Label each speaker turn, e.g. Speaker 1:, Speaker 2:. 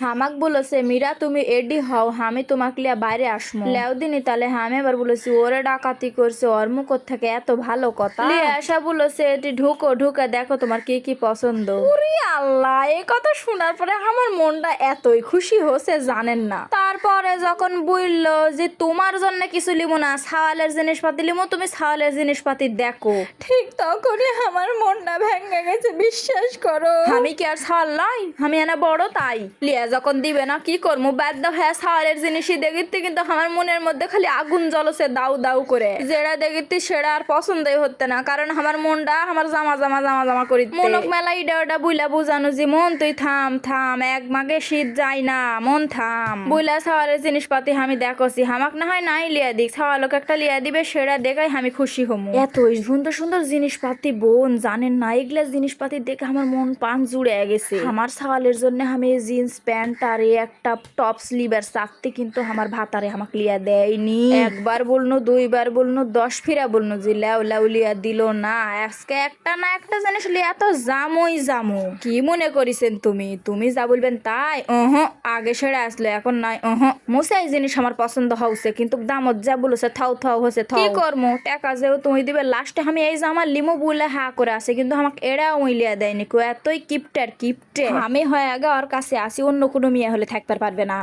Speaker 1: হামাক বলেছে মীরা তুমি এডি হও, আমি তোমাকে লিয়া বাইরে আসমো। লেও দিনি তাহলে আমি এবার বলেছি ওরে ডাকাতি করছে, ওর মুখ থেকে এত ভালো কথা। লিয়া আসা বলেছে এটি ঢুকো, ঢুকে দেখো তোমার কি কি পছন্দ। ওরে আল্লাহ, এই কথা শোনার পরে আমার মনটা এতই খুশি হচ্ছে জানেন না। তারপরে যখন বললো যে তোমার জন্য কিছু লিমো না, ছাওয়ালের জিনিসপাতি লিমো, তুমি ছাওয়ালের জিনিসপাতি দেখো, ঠিক তখনই আমার মনটা ভেঙে গেছে, বিশ্বাস করো। আমি কি আর ছাওয়াল নাই, আমি এনা বড় তাই। লিয়া যখন দিবে না কি করবো, বাধ্য হয়ে ছাওয়ালের জিনিসই দেখিতে, কিন্তু আমার মনের মধ্যে খালি আগুন জ্বলছে দাউ দাউ করে। যেটা দেখিতে সেটা আর পছন্দই হচ্ছে না, কারণ আমার মনটা আমার জামা জামা জামা জামা করি। মনক মেলা ইডা ওটা বুইলা বুঝানো যে মন তুই থাম থাম, এক মাগে শীত যায় না, মন থাম। বুইলা ছাওয়ালের জিনিসপাতি আমি দেখছি, হামাক না হয় নাই লিয়া দিক, ছাওয়ালক একটা লিয়া দিবে, সেটা দেখাই আমি খুশি হমু। এতই সুন্দর সুন্দর জিনিসপাতি বোন জানেন না, এগুলা জিনিসপাতি দেখে আমার মন পান জুড়ে গেছে। আমার ছাওয়ালের জন্য আমি জিন্স প্যান্ট আর একটা টপ স্লিভার চাকতে কিন্তু আমার ভাতারে আমাকে লিয়া দেয়নি। একবার বলনো, দুইবার বলনো, 10 ফিরা বলনো যে লেও লেও লিয়া দিল না। আজকে একটা না একটা জিনিস লিয়া তো জামই জামু। কি মনে করিছেন তুমি, তুমি যা বলবেন তাই? আগে সেরে আসলে এখন নাই। মুসাই জিনিস আমার পছন্দ হচ্ছে, কিন্তু দামত যা বলেছে থাও থাও হচ্ছে, কি করমু, টাকা যেও তুমি দিবে। লাস্টে আমি এই যে আমার লিমো বলে হা করে আছে, কিন্তু আমাকে এরা উইলিয়া দেয়নি। এতই কিপটে, আমি হয় আগে ওর কাছে আসি, অন্য কোনো মেয়ে হলে থাকতে পারবে না।